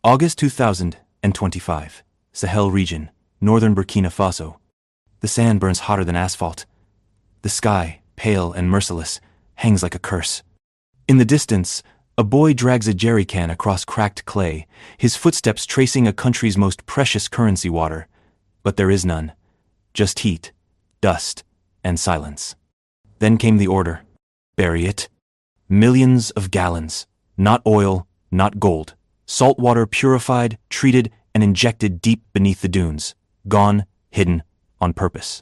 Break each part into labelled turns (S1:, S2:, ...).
S1: August 2025. Sahel region, northern Burkina Faso. The sand burns hotter than asphalt. The sky, pale and merciless, hangs like a curse. In the distance, a boy drags a jerry can across cracked clay, his footsteps tracing a country's most precious currency, water. But there is none. Just heat, dust, and silence. Then came the order. Bury it. Millions of gallons. Not oil, not gold. Salt water purified, treated, and injected deep beneath the dunes. Gone, hidden, on purpose.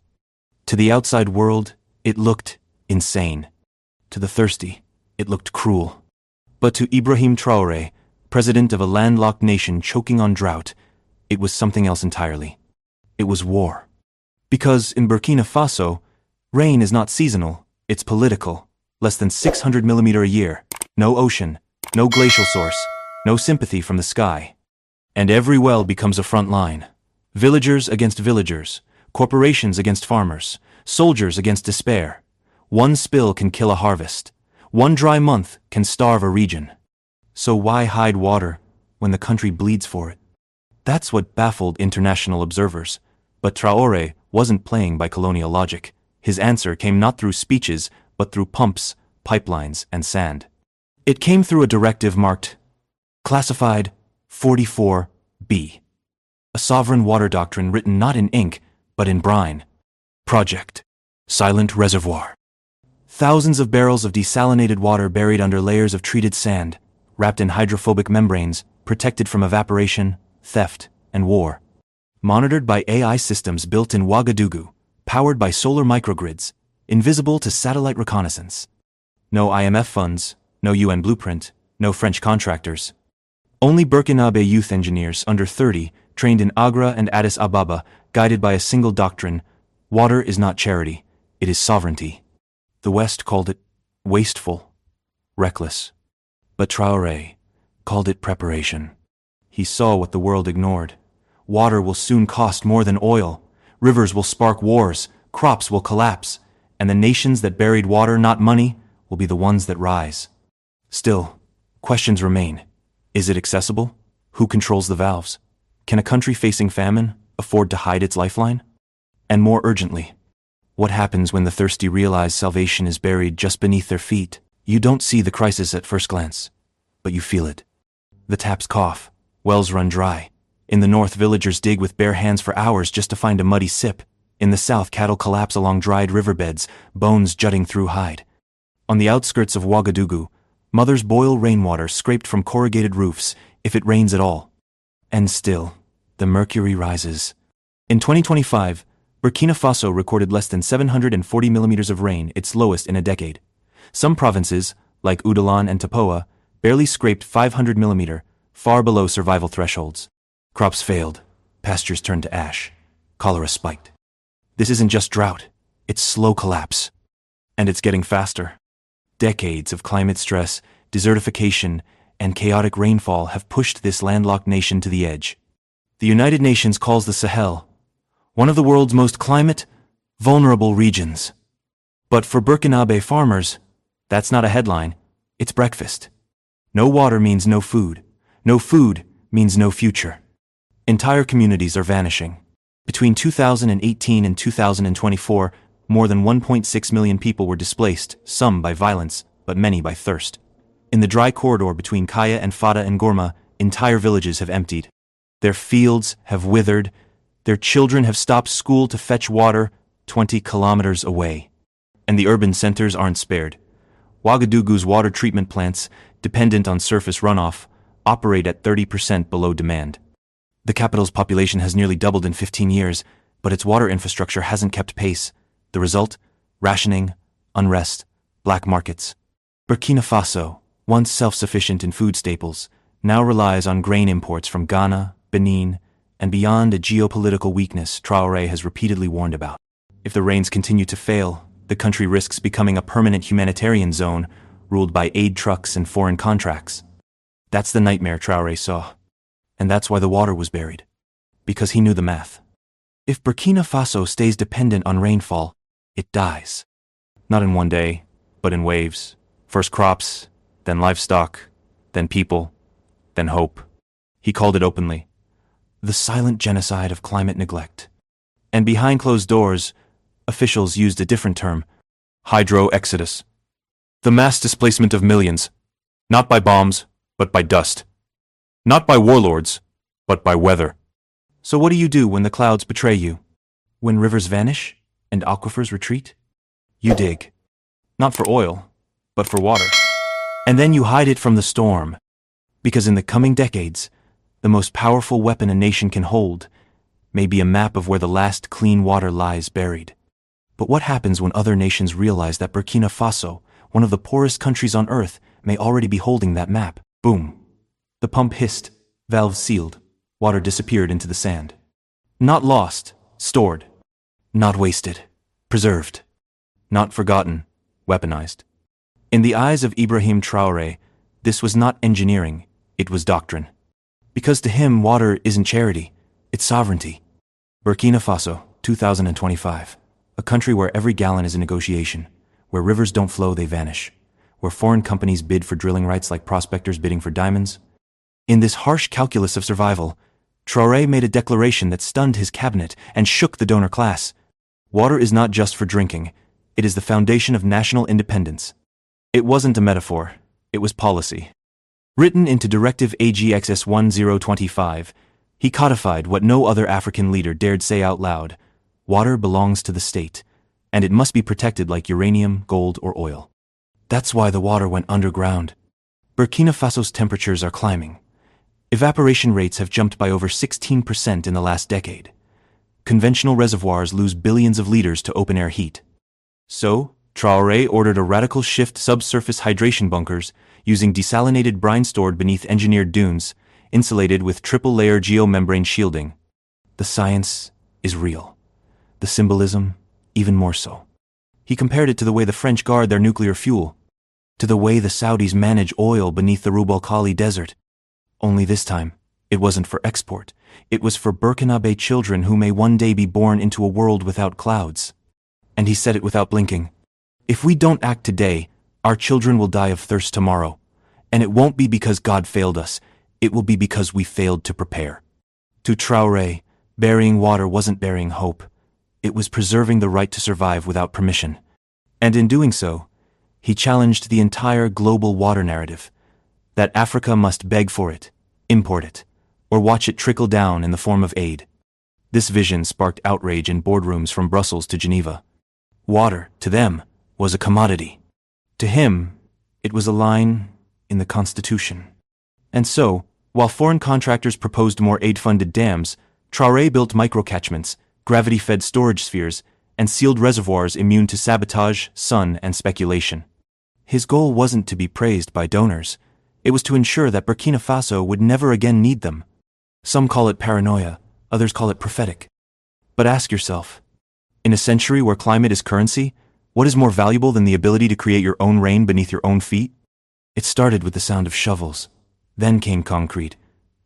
S1: To the outside world, it looked insane. To the thirsty, it looked cruel. But to Ibrahim Traoré, president of a landlocked nation choking on drought, it was something else entirely. It was war. Because in Burkina Faso, rain is not seasonal, it's political. Less than 600 millimeters a year. No ocean, no glacial source, no sympathy from the sky. And every well becomes a front line. Villagers against villagers, corporations against farmers, soldiers against despair. One spill can kill a harvest. One dry month can starve a region. So why hide water when the country bleeds for it? That's what baffled international observers. But Traore wasn't playing by colonial logic. His answer came not through speeches, but through pumps, pipelines, and sand. It came through a directive marked Classified 44B. A sovereign water doctrine written not in ink, but in brine. Project Silent Reservoir. Thousands of barrels of desalinated water buried under layers of treated sand, wrapped in hydrophobic membranes, protected from evaporation, theft, and war. Monitored by AI systems built in Ouagadougou, powered by solar microgrids, invisible to satellite reconnaissance. No IMF funds, no UN blueprint, no French contractors. Only Burkinabe youth engineers under 30, trained in Agra and Addis Ababa, guided by a single doctrine: water is not charity, it is sovereignty. The West called it wasteful, reckless. But Traoré called it preparation. He saw what the world ignored. Water will soon cost more than oil. Rivers will spark wars. Crops will collapse. And the nations that buried water, not money, will be the ones that rise. Still, questions remain. Is it accessible? Who controls the valves? Can a country facing famine afford to hide its lifeline? And more urgently, what happens when the thirsty realize salvation is buried just beneath their feet? You don't see the crisis at first glance, but you feel it. The taps cough, wells run dry. In the north, villagers dig with bare hands for hours just to find a muddy sip. In the south, cattle collapse along dried riverbeds, bones jutting through hide. On the outskirts of Ouagadougou, mothers boil rainwater scraped from corrugated roofs, if it rains at all. And still, the mercury rises. In 2025, Burkina Faso recorded less than 740 millimeters of rain, its lowest in a decade. Some provinces, like Oudalan and Tapoa, barely scraped 500 millimeter, far below survival thresholds. Crops failed, pastures turned to ash, cholera spiked. This isn't just drought, it's slow collapse. And it's getting faster. Decades of climate stress, desertification, and chaotic rainfall have pushed this landlocked nation to the edge. The United Nations calls the Sahel one of the world's most climate-vulnerable regions. But for Burkinabe farmers, that's not a headline, it's breakfast. No water means no food. No food means no future. Entire communities are vanishing. Between 2018 and 2024, more than 1.6 million people were displaced, some by violence, but many by thirst. In the dry corridor between Kaya and Fada and Gorma, entire villages have emptied. Their fields have withered. Their children have stopped school to fetch water 20 kilometers away. And the urban centers aren't spared. Ouagadougou's water treatment plants, dependent on surface runoff, operate at 30% below demand. The capital's population has nearly doubled in 15 years, but its water infrastructure hasn't kept pace. The result? Rationing, unrest, black markets. Burkina Faso, once self-sufficient in food staples, now relies on grain imports from Ghana, Benin, and beyond, a geopolitical weakness Traoré has repeatedly warned about. If the rains continue to fail, the country risks becoming a permanent humanitarian zone ruled by aid trucks and foreign contracts. That's the nightmare Traoré saw. And that's why the water was buried. Because he knew the math. If Burkina Faso stays dependent on rainfall, it dies. Not in one day, but in waves. First crops, then livestock, then people, then hope. He called it openly the silent genocide of climate neglect. And behind closed doors, officials used a different term, hydro-exodus. The mass displacement of millions, not by bombs, but by dust. Not by warlords, but by weather. So what do you do when the clouds betray you? When rivers vanish and aquifers retreat? You dig. Not for oil, but for water. And then you hide it from the storm. Because in the coming decades, the most powerful weapon a nation can hold may be a map of where the last clean water lies buried. But what happens when other nations realize that Burkina Faso, one of the poorest countries on earth, may already be holding that map? Boom. The pump hissed, valves sealed, water disappeared into the sand. Not lost, stored. Not wasted, preserved. Not forgotten, weaponized. In the eyes of Ibrahim Traoré, this was not engineering, it was doctrine. Because to him, water isn't charity, it's sovereignty. Burkina Faso, 2025. A country where every gallon is a negotiation, where rivers don't flow, they vanish, where foreign companies bid for drilling rights like prospectors bidding for diamonds. In this harsh calculus of survival, Traoré made a declaration that stunned his cabinet and shook the donor class. Water is not just for drinking, it is the foundation of national independence. It wasn't a metaphor, it was policy. Written into Directive AGXS 1025, he codified what no other African leader dared say out loud: water belongs to the state, and it must be protected like uranium, gold, or oil. That's why the water went underground. Burkina Faso's temperatures are climbing. Evaporation rates have jumped by over 16% in the last decade. Conventional reservoirs lose billions of liters to open-air heat. So, Traoré ordered a radical shift: subsurface hydration bunkers, using desalinated brine stored beneath engineered dunes, insulated with triple-layer geomembrane shielding. The science is real. The symbolism, even more so. He compared it to the way the French guard their nuclear fuel, to the way the Saudis manage oil beneath the Rub al Khali desert. Only this time, it wasn't for export. It was for Burkinabe children who may one day be born into a world without clouds. And he said it without blinking. If we don't act today, our children will die of thirst tomorrow. And it won't be because God failed us, it will be because we failed to prepare. To Traoré, burying water wasn't burying hope. It was preserving the right to survive without permission. And in doing so, he challenged the entire global water narrative, that Africa must beg for it, import it, or watch it trickle down in the form of aid. This vision sparked outrage in boardrooms from Brussels to Geneva. Water, to them, was a commodity. To him, it was a line in the Constitution. And so, while foreign contractors proposed more aid-funded dams, Traoré built microcatchments, gravity-fed storage spheres, and sealed reservoirs immune to sabotage, sun, and speculation. His goal wasn't to be praised by donors. It was to ensure that Burkina Faso would never again need them. Some call it paranoia, others call it prophetic. But ask yourself, in a century where climate is currency, what is more valuable than the ability to create your own rain beneath your own feet? It started with the sound of shovels. Then came concrete.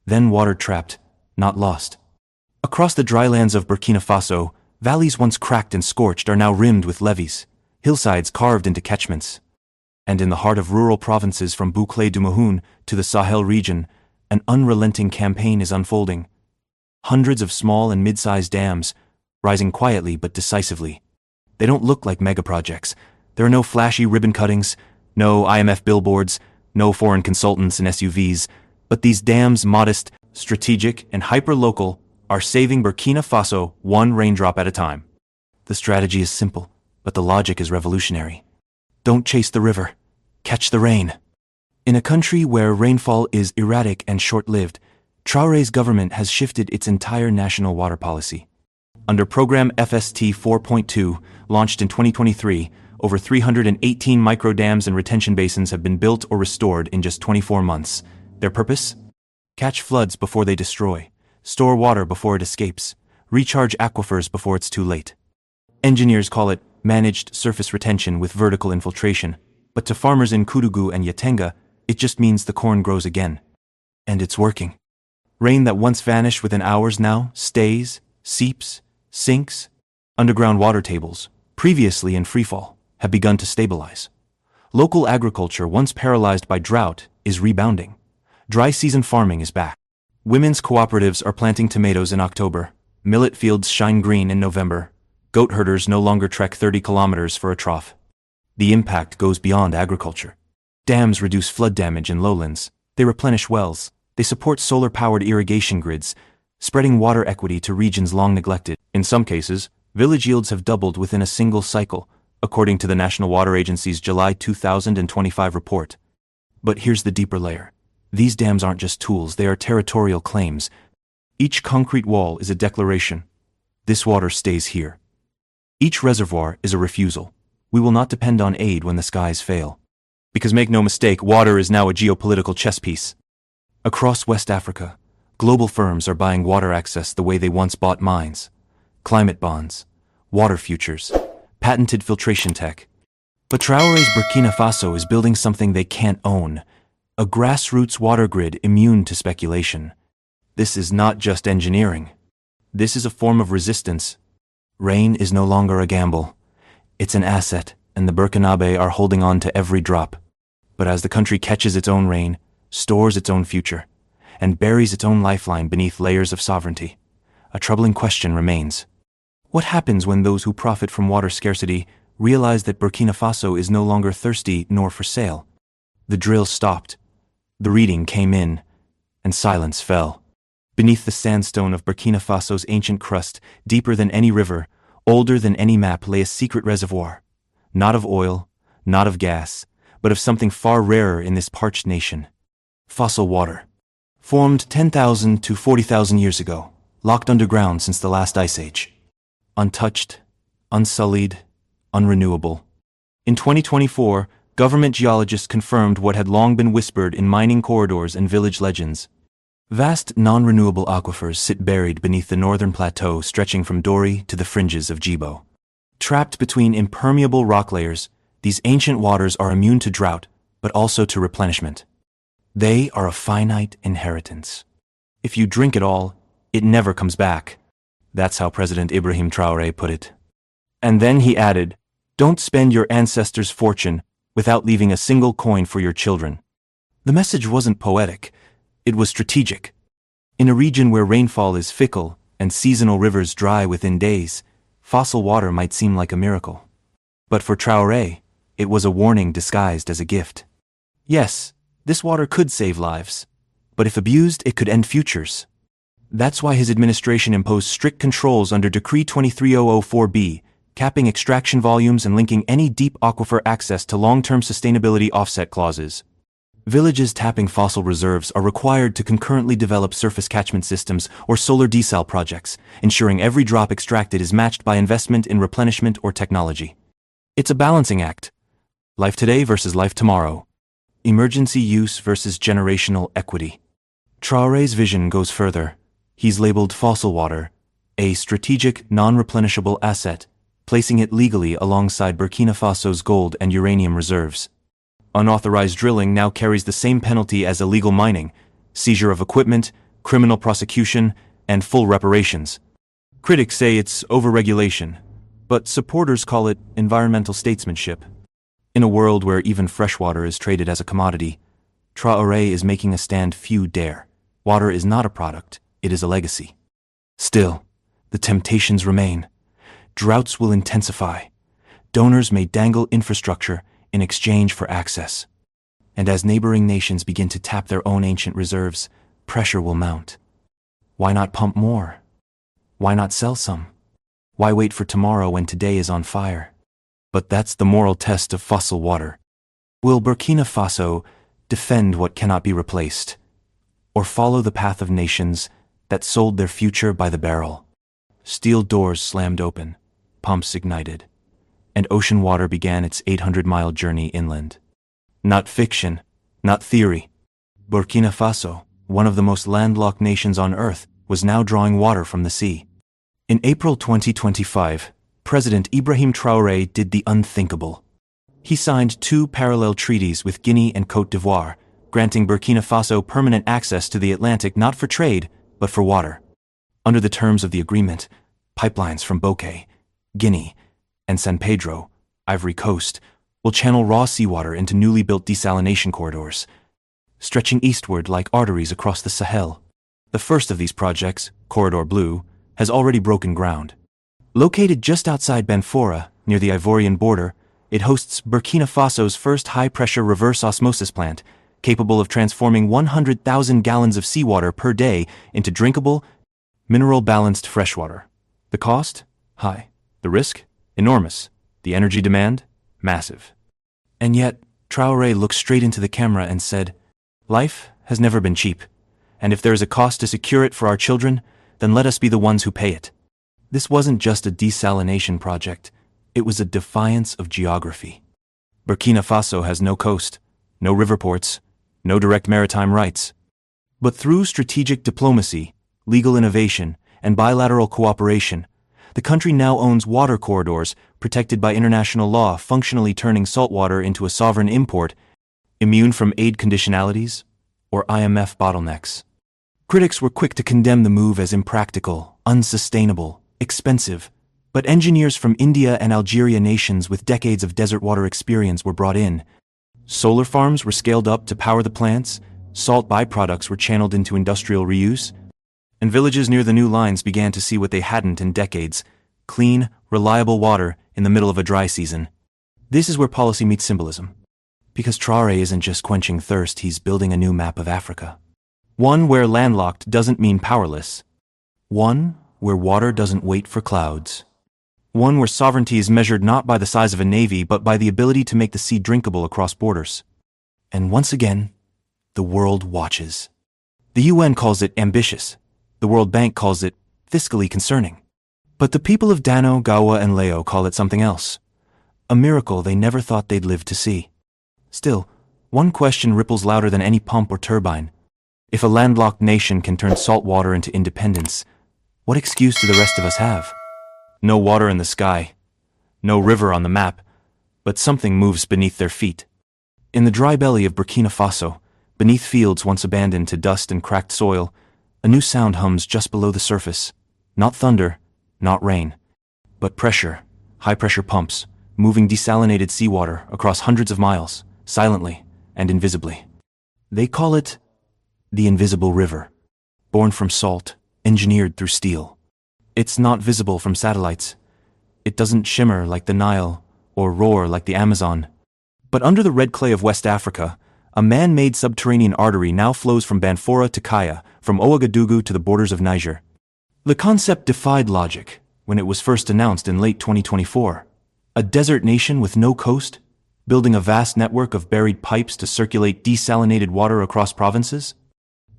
S1: Then water trapped, not lost. Across the drylands of Burkina Faso, valleys once cracked and scorched are now rimmed with levees, hillsides carved into catchments. And in the heart of rural provinces from Bouclé du Mahon to the Sahel region, an unrelenting campaign is unfolding. Hundreds of small and mid-sized dams, rising quietly but decisively. They don't look like megaprojects. There are no flashy ribbon cuttings, no IMF billboards, no foreign consultants in SUVs, but these dams, modest, strategic, and hyper-local, are saving Burkina Faso one raindrop at a time. The strategy is simple, but the logic is revolutionary. Don't chase the river, catch the rain. In a country where rainfall is erratic and short-lived, Traoré's government has shifted its entire national water policy. Under Program FST 4.2, launched in 2023, over 318 microdams and retention basins have been built or restored in just 24 months. Their purpose? Catch floods before they destroy, store water before it escapes, recharge aquifers before it's too late. Engineers call it managed surface retention with vertical infiltration, but to farmers in Koudougou and Yatenga, it just means the corn grows again. And it's working. Rain that once vanished within hours now stays, seeps, sinks. Underground water tables, previously in freefall, have begun to stabilize. Local agriculture, once paralyzed by drought, is rebounding. Dry season farming is back. Women's cooperatives are planting tomatoes in October. Millet fields shine green in November. Goat herders no longer trek 30 kilometers for a trough. The impact goes beyond agriculture. Dams reduce flood damage in lowlands. They replenish wells. They support solar-powered irrigation grids, spreading water equity to regions long neglected. In some cases, village yields have doubled within a single cycle, according to the National Water Agency's July 2025 report. But here's the deeper layer. These dams aren't just tools, they are territorial claims. Each concrete wall is a declaration. This water stays here. Each reservoir is a refusal. We will not depend on aid when the skies fail. Because make no mistake, water is now a geopolitical chess piece. Across West Africa, global firms are buying water access the way they once bought mines. Climate bonds, water futures, patented filtration tech. But Traore's Burkina Faso is building something they can't own. A grassroots water grid immune to speculation. This is not just engineering. This is a form of resistance. Rain is no longer a gamble. It's an asset, and the Burkinabe are holding on to every drop. But as the country catches its own rain, stores its own future, and buries its own lifeline beneath layers of sovereignty, a troubling question remains. What happens when those who profit from water scarcity realize that Burkina Faso is no longer thirsty nor for sale? The drill stopped. The reading came in, and silence fell. Beneath the sandstone of Burkina Faso's ancient crust, deeper than any river, older than any map, lay a secret reservoir. Not of oil, not of gas, but of something far rarer in this parched nation. Fossil water. Formed 10,000 to 40,000 years ago, locked underground since the last ice age. Untouched, unsullied, unrenewable. In 2024, government geologists confirmed what had long been whispered in mining corridors and village legends. Vast non-renewable aquifers sit buried beneath the northern plateau stretching from Dori to the fringes of Djibo. Trapped between impermeable rock layers, these ancient waters are immune to drought, but also to replenishment. They are a finite inheritance. If you drink it all, it never comes back. That's how President Ibrahim Traoré put it. And then he added, "Don't spend your ancestors' fortune without leaving a single coin for your children." The message wasn't poetic. It was strategic. In a region where rainfall is fickle and seasonal rivers dry within days, fossil water might seem like a miracle. But for Traoré, it was a warning disguised as a gift. Yes, this water could save lives, but if abused, it could end futures. That's why his administration imposed strict controls under Decree 23004B, capping extraction volumes and linking any deep aquifer access to long-term sustainability offset clauses. Villages tapping fossil reserves are required to concurrently develop surface catchment systems or solar desal projects, ensuring every drop extracted is matched by investment in replenishment or technology. It's a balancing act. Life today versus life tomorrow. Emergency use versus generational equity. Traoré's vision goes further. He's labeled fossil water a strategic, non-replenishable asset, placing it legally alongside Burkina Faso's gold and uranium reserves. Unauthorized drilling now carries the same penalty as illegal mining: seizure of equipment, criminal prosecution, and full reparations. Critics say it's overregulation, but supporters call it environmental statesmanship. In a world where even freshwater is traded as a commodity, Traoré is making a stand few dare. Water is not a product, it is a legacy. Still, the temptations remain. Droughts will intensify. Donors may dangle infrastructure in exchange for access. And as neighboring nations begin to tap their own ancient reserves, pressure will mount. Why not pump more? Why not sell some? Why wait for tomorrow when today is on fire? But that's the moral test of fossil water. Will Burkina Faso defend what cannot be replaced, or follow the path of nations that sold their future by the barrel? Steel doors slammed open, pumps ignited, and ocean water began its 800-mile journey inland. Not fiction, not theory. Burkina Faso, one of the most landlocked nations on Earth, was now drawing water from the sea. In April 2025, President Ibrahim Traoré did the unthinkable. He signed 2 parallel treaties with Guinea and Côte d'Ivoire, granting Burkina Faso permanent access to the Atlantic not for trade, but for water. Under the terms of the agreement, pipelines from Bokeh, Guinea, and San Pedro, Ivory Coast, will channel raw seawater into newly built desalination corridors, stretching eastward like arteries across the Sahel. The first of these projects, Corridor Blue, has already broken ground. Located just outside Banfora, near the Ivorian border, it hosts Burkina Faso's first high-pressure reverse osmosis plant, capable of transforming 100,000 gallons of seawater per day into drinkable, mineral-balanced freshwater. The cost? High. The risk? Enormous. The energy demand? Massive. And yet, Traore looked straight into the camera and said, "Life has never been cheap, and if there is a cost to secure it for our children, then let us be the ones who pay it." This wasn't just a desalination project, it was a defiance of geography. Burkina Faso has no coast, no river ports, no direct maritime rights. But through strategic diplomacy, legal innovation, and bilateral cooperation, the country now owns water corridors protected by international law, functionally turning saltwater into a sovereign import, immune from aid conditionalities or IMF bottlenecks. Critics were quick to condemn the move as impractical, unsustainable, expensive, but engineers from India and Algeria, nations with decades of desert water experience, were brought in. Solar farms were scaled up to power the plants, salt byproducts were channeled into industrial reuse, and villages near the new lines began to see what they hadn't in decades: clean, reliable water in the middle of a dry season. This is where policy meets symbolism. Because Traore isn't just quenching thirst, he's building a new map of Africa. One where landlocked doesn't mean powerless. One where water doesn't wait for clouds. One where sovereignty is measured not by the size of a navy, but by the ability to make the sea drinkable across borders. And once again, the world watches. The UN calls it ambitious. The World Bank calls it fiscally concerning. But the people of Dano, Gawa, and Leo call it something else. A miracle they never thought they'd live to see. Still, one question ripples louder than any pump or turbine. If a landlocked nation can turn salt water into independence, what excuse do the rest of us have? No water in the sky, no river on the map, but something moves beneath their feet. In the dry belly of Burkina Faso, beneath fields once abandoned to dust and cracked soil, a new sound hums just below the surface. Not thunder, not rain, but pressure, high-pressure pumps, moving desalinated seawater across hundreds of miles, silently and invisibly. They call it the invisible river, born from salt, engineered through steel. It's not visible from satellites. It doesn't shimmer like the Nile or roar like the Amazon. But under the red clay of West Africa, a man-made subterranean artery now flows from Banfora to Kaya, from Ouagadougou to the borders of Niger. The concept defied logic when it was first announced in late 2024. A desert nation with no coast, building a vast network of buried pipes to circulate desalinated water across provinces?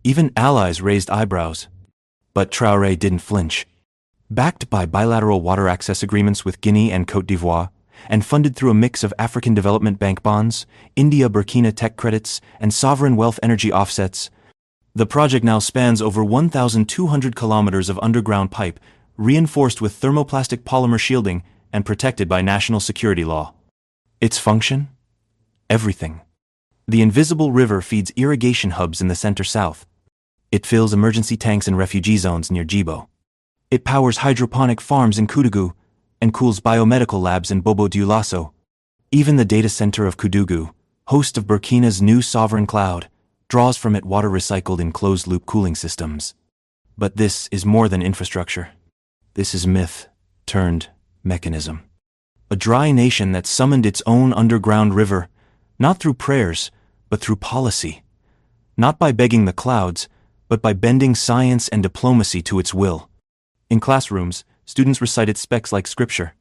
S1: Even allies raised eyebrows. But Traore didn't flinch. Backed by bilateral water access agreements with Guinea and Côte d'Ivoire, and funded through a mix of African Development Bank bonds, India-Burkina tech credits, and sovereign wealth energy offsets, the project now spans over 1,200 kilometers of underground pipe, reinforced with thermoplastic polymer shielding and protected by national security law. Its function? Everything. The invisible river feeds irrigation hubs in the center-south. It fills emergency tanks in refugee zones near Djibo. It powers hydroponic farms in Koudougou and cools biomedical labs in Bobo Dioulasso. Even the data center of Koudougou, host of Burkina's new sovereign cloud, draws from it water recycled in closed-loop cooling systems. But this is more than infrastructure. This is myth turned mechanism. A dry nation that summoned its own underground river, not through prayers, but through policy. Not by begging the clouds, but by bending science and diplomacy to its will. In classrooms, students recite its specs like scripture.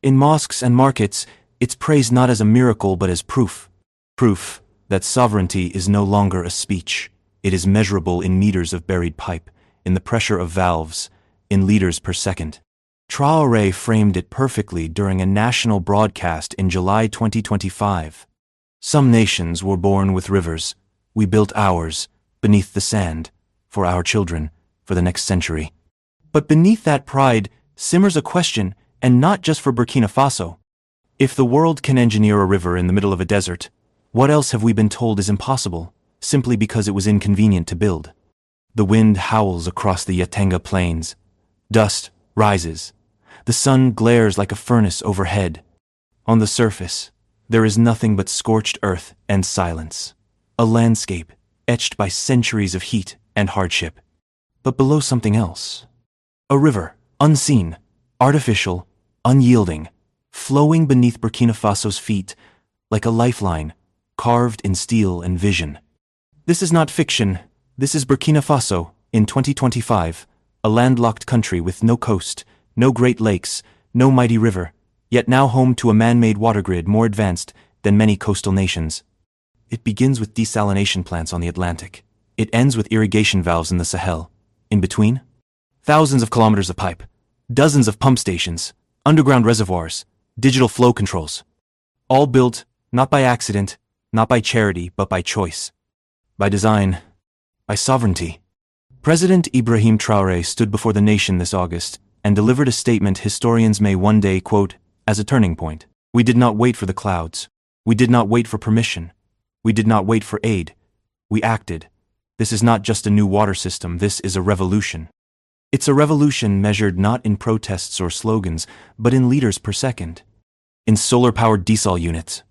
S1: In mosques and markets, it's praised not as a miracle but as proof. Proof that sovereignty is no longer a speech. It is measurable in meters of buried pipe, in the pressure of valves, in liters per second. Traore framed it perfectly during a national broadcast in July 2025. Some nations were born with rivers. We built ours, beneath the sand, for our children, for the next century. But beneath that pride simmers a question, and not just for Burkina Faso. If the world can engineer a river in the middle of a desert, what else have we been told is impossible, simply because it was inconvenient to build? The wind howls across the Yatenga plains. Dust rises. The sun glares like a furnace overhead. On the surface, there is nothing but scorched earth and silence. A landscape etched by centuries of heat and hardship. but below something else. A river, unseen, artificial, unyielding, flowing beneath Burkina Faso's feet, like a lifeline, carved in steel and vision. This is not fiction, this is Burkina Faso, in 2025, a landlocked country with no coast, no Great Lakes, no mighty river, yet now home to a man-made water grid more advanced than many coastal nations. It begins with desalination plants on the Atlantic. It ends with irrigation valves in the Sahel. In between, thousands of kilometers of pipe, dozens of pump stations, underground reservoirs, digital flow controls. All built, not by accident, not by charity, but by choice. By design, by sovereignty. President Ibrahim Traoré stood before the nation this August and delivered a statement historians may one day quote as a turning point. We did not wait for the clouds. We did not wait for permission. We did not wait for aid. We acted. This is not just a new water system, this is a revolution. It's a revolution measured not in protests or slogans, but in liters per second. In solar-powered desal units.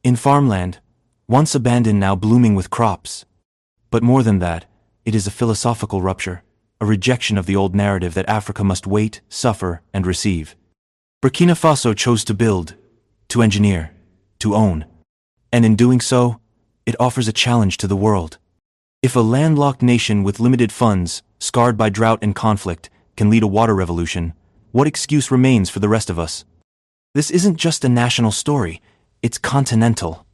S1: In farmland, once abandoned now blooming with crops. But more than that, it is a philosophical rupture, a rejection of the old narrative that Africa must wait, suffer, and receive. Burkina Faso chose to build, to engineer, to own. And in doing so, it offers a challenge to the world. If a landlocked nation with limited funds, scarred by drought and conflict, can lead a water revolution, what excuse remains for the rest of us? This isn't just a national story, it's continental.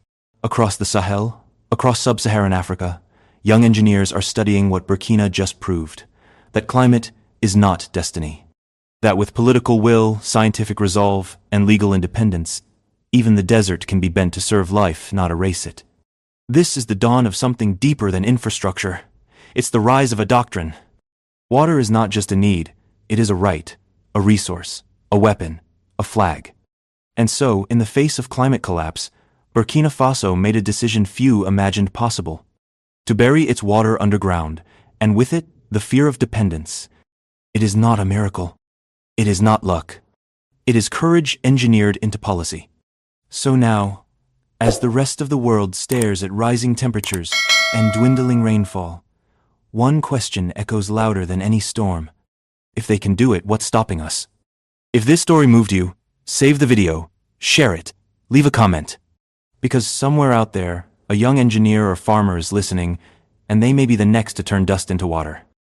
S1: Across the Sahel, across sub-Saharan Africa, young engineers are studying what Burkina just proved, that climate is not destiny. That with political will, scientific resolve, and legal independence, even the desert can be bent to serve life, not erase it. This is the dawn of something deeper than infrastructure. It's the rise of a doctrine. Water is not just a need, it is a right, a resource, a weapon, a flag. And so, in the face of climate collapse, Burkina Faso made a decision few imagined possible. To bury its water underground, and with it, the fear of dependence. It is not a miracle. It is not luck. It is courage engineered into policy. So now, as the rest of the world stares at rising temperatures and dwindling rainfall, one question echoes louder than any storm. If they can do it, what's stopping us? If this story moved you, save the video, share it, leave a comment. Because somewhere out there, a young engineer or farmer is listening, and they may be the next to turn dust into water.